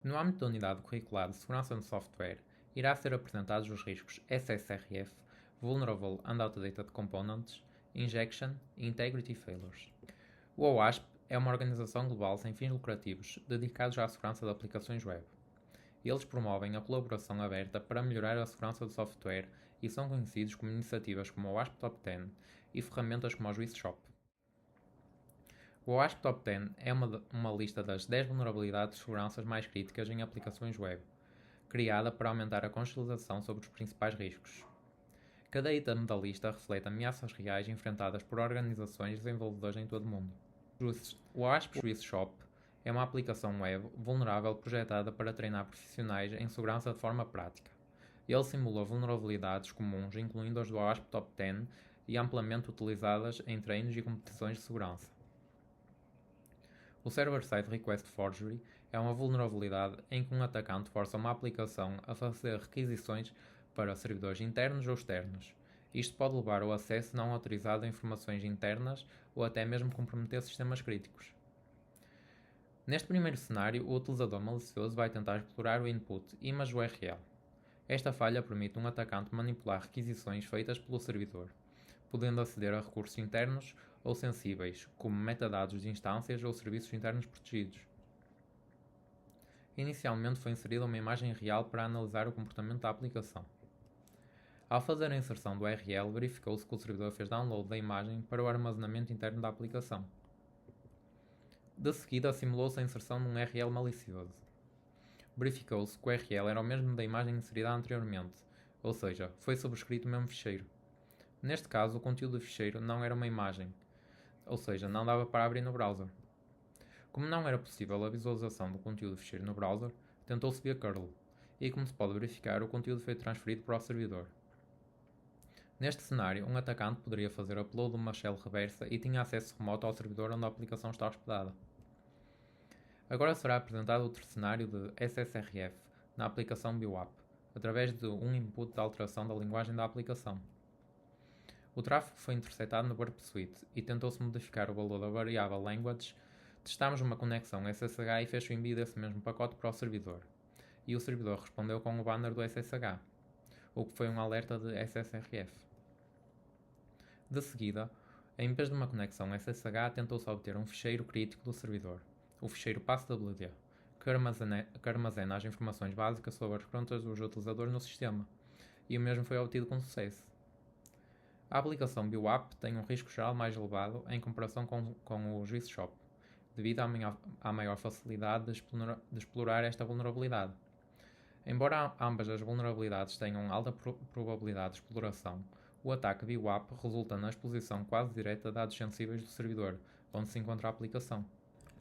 No âmbito da Unidade Curricular de Segurança no Software, irá ser apresentados os riscos SSRF, Vulnerable and Outdated Components, Injection e Integrity Failures. O OWASP é uma organização global sem fins lucrativos dedicados à segurança de aplicações web. Eles promovem a colaboração aberta para melhorar a segurança do software e são conhecidos como iniciativas como o OWASP Top 10 e ferramentas como o Juice Shop. O OWASP Top 10 é uma lista das 10 vulnerabilidades de segurança mais críticas em aplicações web, criada para aumentar a consciencialização sobre os principais riscos. Cada item da lista reflete ameaças reais enfrentadas por organizações e desenvolvedores em todo o mundo. O OWASP Juice Shop é uma aplicação web vulnerável projetada para treinar profissionais em segurança de forma prática. Ele simula vulnerabilidades comuns, incluindo as do OWASP Top 10 e amplamente utilizadas em treinos e competições de segurança. O Server-Side Request Forgery é uma vulnerabilidade em que um atacante força uma aplicação a fazer requisições para servidores internos ou externos. Isto pode levar ao acesso não autorizado a informações internas ou até mesmo comprometer sistemas críticos. Neste primeiro cenário, o utilizador malicioso vai tentar explorar o input image URL. Esta falha permite um atacante manipular requisições feitas pelo servidor, podendo aceder a recursos internos ou sensíveis, como metadados de instâncias ou serviços internos protegidos. Inicialmente foi inserida uma imagem real para analisar o comportamento da aplicação. Ao fazer a inserção do URL, verificou-se que o servidor fez download da imagem para o armazenamento interno da aplicação. De seguida, simulou-se a inserção de um URL malicioso. Verificou-se que o URL era o mesmo da imagem inserida anteriormente, ou seja, foi subscrito o mesmo ficheiro. Neste caso, o conteúdo do ficheiro não era uma imagem, ou seja, não dava para abrir no browser. Como não era possível a visualização do conteúdo do ficheiro no browser, tentou-se via curl, e como se pode verificar, o conteúdo foi transferido para o servidor. Neste cenário, um atacante poderia fazer upload de uma shell reversa e tinha acesso remoto ao servidor onde a aplicação está hospedada. Agora será apresentado outro cenário de SSRF na aplicação BWAP, através de um input de alteração da linguagem da aplicação. O tráfego foi interceptado no Burp Suite e tentou-se modificar o valor da variável language. Testámos uma conexão SSH e fez o envio desse mesmo pacote para o servidor, e o servidor respondeu com o banner do SSH, o que foi um alerta de SSRF. De seguida, em vez de uma conexão SSH, tentou-se obter um ficheiro crítico do servidor, o ficheiro passwd, que armazena as informações básicas sobre as contas dos utilizadores no sistema, e o mesmo foi obtido com sucesso. A aplicação BWAP tem um risco geral mais elevado em comparação com o Juice Shop, devido à maior facilidade de explorar esta vulnerabilidade. Embora ambas as vulnerabilidades tenham alta probabilidade de exploração, o ataque BWAP resulta na exposição quase direta de dados sensíveis do servidor, onde se encontra a aplicação.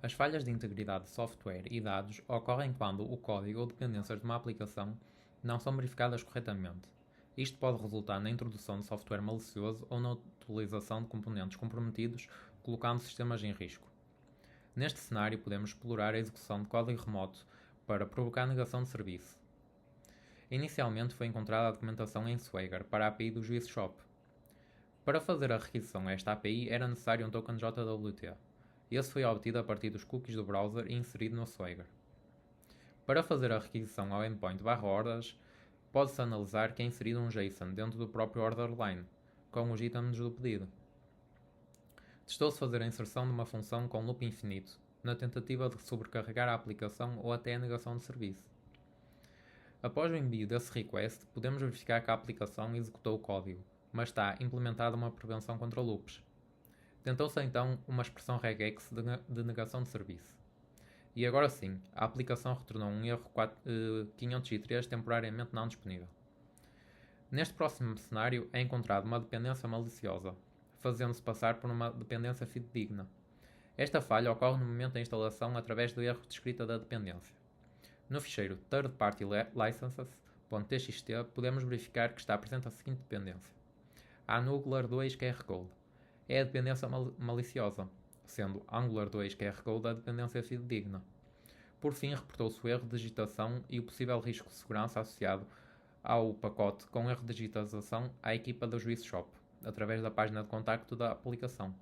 As falhas de integridade de software e dados ocorrem quando o código ou dependências de uma aplicação não são verificadas corretamente. Isto pode resultar na introdução de software malicioso ou na utilização de componentes comprometidos, colocando sistemas em risco. Neste cenário, podemos explorar a execução de código remoto para provocar negação de serviço. Inicialmente foi encontrada a documentação em Swagger para a API do Juice Shop. Para fazer a requisição a esta API era necessário um token JWT. Esse foi obtido a partir dos cookies do browser e inserido no Swagger. Para fazer a requisição ao endpoint /orders, pode-se analisar que é inserido um JSON dentro do próprio order line, com os itens do pedido. Testou-se fazer a inserção de uma função com loop infinito, na tentativa de sobrecarregar a aplicação ou até a negação de serviço. Após o envio desse request, podemos verificar que a aplicação executou o código, mas está implementada uma prevenção contra loops. Tentou-se então uma expressão regex de negação de serviço. E agora sim, a aplicação retornou um erro 503 temporariamente não disponível. Neste próximo cenário é encontrada uma dependência maliciosa, fazendo-se passar por uma dependência fidedigna. Esta falha ocorre no momento da instalação através do erro de escrita da dependência. No ficheiro third-party licenses.txt podemos verificar que está presente a seguinte dependência: Angular 2 QR Code. É a dependência maliciosa, sendo Angular 2 QR Code a dependência fidedigna. Por fim, reportou-se o erro de digitação e o possível risco de segurança associado ao pacote com erro de digitação à equipa da Juice Shop, através da página de contacto da aplicação.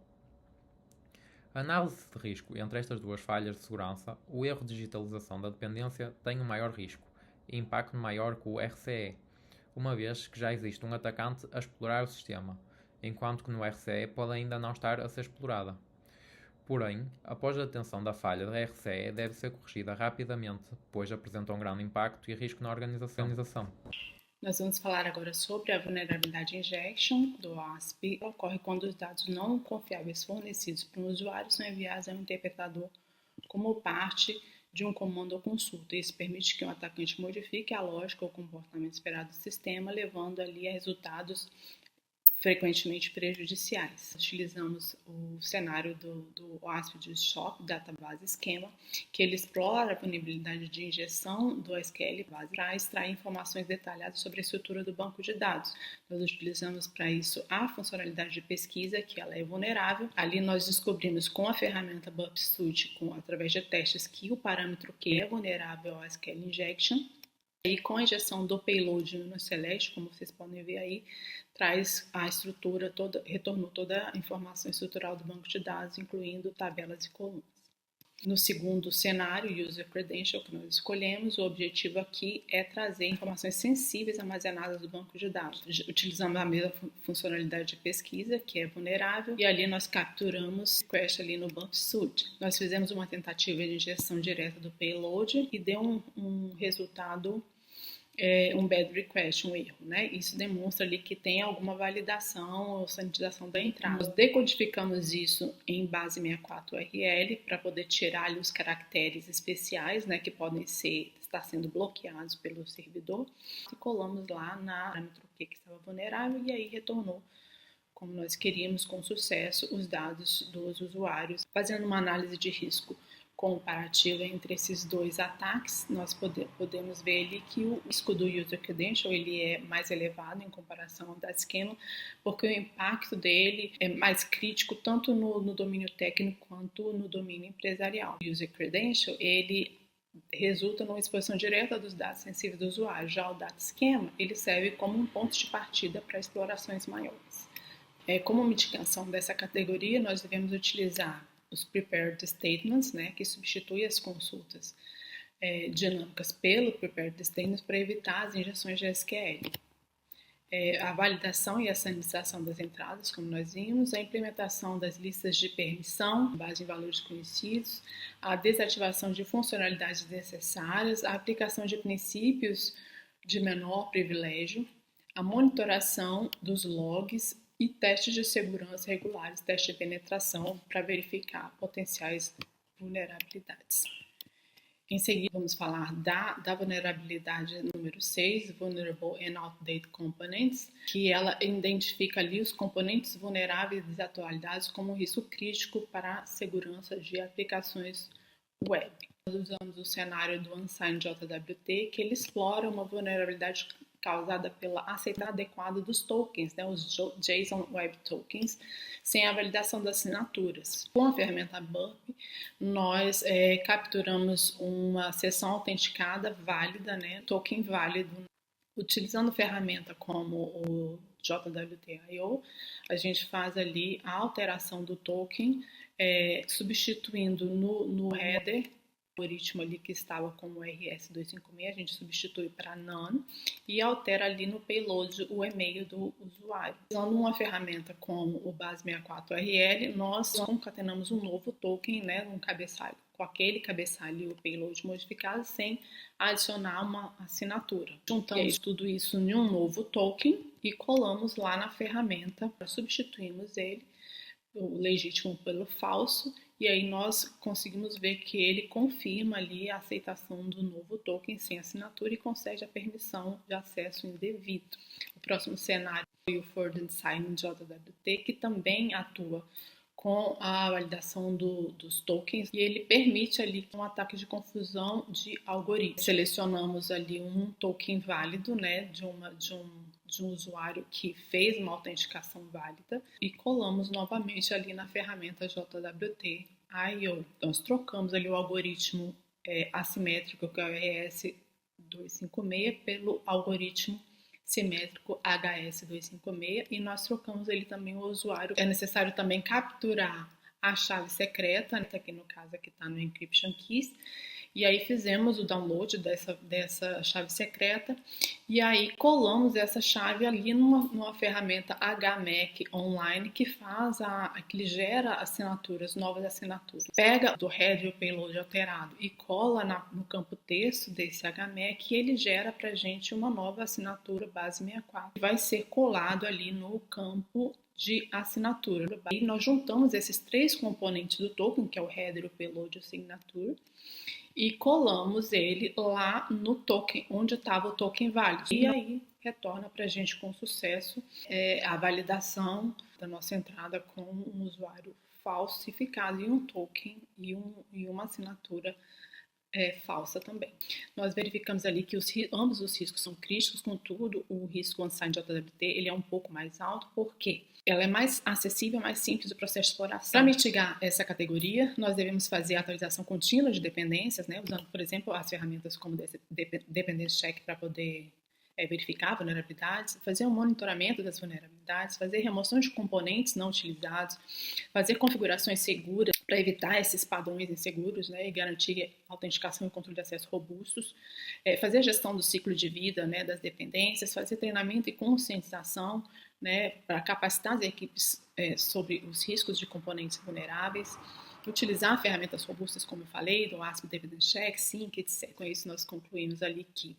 A análise de risco entre estas duas falhas de segurança, o erro de digitalização da dependência tem um maior risco e impacto maior que o RCE, uma vez que já existe um atacante a explorar o sistema, enquanto que no RCE pode ainda não estar a ser explorada. Porém, após a detecção da falha da RCE, deve ser corrigida rapidamente, pois apresenta um grande impacto e risco na organização. Nós vamos falar agora sobre a vulnerabilidade injection do OASP. Ocorre quando os dados não confiáveis fornecidos por um usuário são enviados a um interpretador como parte de um comando ou consulta. Isso permite que um atacante modifique a lógica ou comportamento esperado do sistema, levando ali a resultados frequentemente prejudiciais. Utilizamos o cenário do OASP de SOC, Database Schema, que ele explora a vulnerabilidade de injeção do SQL para extrair informações detalhadas sobre a estrutura do banco de dados. Nós utilizamos para isso a funcionalidade de pesquisa, que ela é vulnerável. Ali nós descobrimos com a ferramenta Bupsuite, através de testes, que o parâmetro que é vulnerável ao SQL Injection. E com a injeção do payload no Celeste, como vocês podem ver aí, traz a estrutura toda, retornou toda a informação estrutural do banco de dados, incluindo tabelas e colunas. No segundo cenário, User Credential, que nós escolhemos, o objetivo aqui é trazer informações sensíveis armazenadas do banco de dados. Utilizamos a mesma funcionalidade de pesquisa, que é vulnerável, e ali nós capturamos o request ali no Bupsuite. Nós fizemos uma tentativa de injeção direta do payload e deu um resultado um bad request, um erro, né? Isso demonstra ali que tem alguma validação ou sanitização da entrada. Nós decodificamos isso em base 64 URL para poder tirar ali os caracteres especiais, né, que podem estar sendo bloqueados pelo servidor, e colamos lá na parâmetro que estava vulnerável e aí retornou, como nós queríamos, com sucesso, os dados dos usuários. Fazendo uma análise de risco comparativa entre esses dois ataques, nós podemos ver ali que o risco do User Credential ele é mais elevado em comparação ao da Schema, porque o impacto dele é mais crítico tanto no domínio técnico quanto no domínio empresarial. O User Credential ele resulta numa exposição direta dos dados sensíveis do usuário. Já o Data Schema ele serve como um ponto de partida para explorações maiores. Como mitigação dessa categoria, nós devemos utilizar os Prepared Statements, né, que substitui as consultas dinâmicas pelo Prepared Statements para evitar as injeções de SQL. A validação e a sanitização das entradas, como nós vimos, a implementação das listas de permissão, com base em valores conhecidos, a desativação de funcionalidades desnecessárias, a aplicação de princípios de menor privilégio, a monitoração dos logs e testes de segurança regulares, testes de penetração para verificar potenciais vulnerabilidades. Em seguida, vamos falar da vulnerabilidade número 6, Vulnerable and Outdated Components, que ela identifica ali os componentes vulneráveis e desatualizados como um risco crítico para a segurança de aplicações web. Nós usamos o cenário do Unsigned JWT, que ele explora uma vulnerabilidade causada pela aceitação adequada dos tokens, né, os JSON Web Tokens, sem a validação das assinaturas. Com a ferramenta Burp, nós capturamos uma sessão autenticada válida, né, token válido. Utilizando ferramenta como o JWT.io, a gente faz ali a alteração do token, substituindo no header o algoritmo ali que estava como RS256, a gente substitui para none e altera ali no payload o e-mail do usuário. Usando uma ferramenta como o Base64URL, nós concatenamos um novo token, né, um cabeçalho, com aquele cabeçalho e o payload modificado sem adicionar uma assinatura. Juntamos tudo isso em um novo token e colamos lá na ferramenta, substituímos ele, o legítimo pelo falso, e aí nós conseguimos ver que ele confirma ali a aceitação do novo token sem assinatura e concede a permissão de acesso indevido. O próximo cenário foi o Forward Sign JWT, que também atua com a validação dos tokens e ele permite ali um ataque de confusão de algoritmos. Selecionamos ali um token válido, né, de um usuário que fez uma autenticação válida e colamos novamente ali na ferramenta JWT.io. Nós trocamos ali o algoritmo assimétrico, que é o RS256, pelo algoritmo simétrico HS256 e nós trocamos ele também o usuário. É necessário também capturar a chave secreta, né, aqui no caso aqui está no Encryption Keys, e aí fizemos o download dessa chave secreta e aí colamos essa chave ali numa ferramenta HMAC online que gera assinaturas, novas assinaturas. Pega do header o payload alterado e cola no campo texto desse HMAC e ele gera para a gente uma nova assinatura base 64 que vai ser colado ali no campo de assinatura. E nós juntamos esses três componentes do token, que é o header, o payload e a signature, e colamos ele lá no token, onde estava o token válido. E aí retorna para a gente com sucesso a validação da nossa entrada com um usuário falsificado e um token e uma assinatura falsa também. Nós verificamos ali que ambos os riscos são críticos, contudo, o risco unsigned JWT ele é um pouco mais alto, porque ela é mais acessível, mais simples do processo de exploração. Para mitigar essa categoria, nós devemos fazer a atualização contínua de dependências, né, usando, por exemplo, as ferramentas como Dependency Check para poder verificar vulnerabilidades, fazer um monitoramento das vulnerabilidades, fazer remoção de componentes não utilizados, fazer configurações seguras para evitar esses padrões inseguros, né, e garantir autenticação e controle de acesso robustos, fazer a gestão do ciclo de vida, né, das dependências, fazer treinamento e conscientização, né, para capacitar as equipes sobre os riscos de componentes vulneráveis, utilizar ferramentas robustas, como eu falei, do ASP Dependency Check, Sync, etc. Com isso nós concluímos ali que,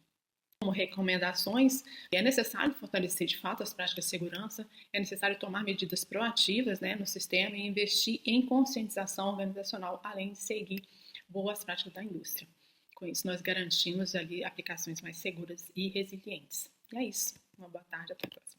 como recomendações, é necessário fortalecer de fato as práticas de segurança, é necessário tomar medidas proativas, né, no sistema e investir em conscientização organizacional, além de seguir boas práticas da indústria. Com isso, nós garantimos ali aplicações mais seguras e resilientes. E é isso. Uma boa tarde, até a próxima.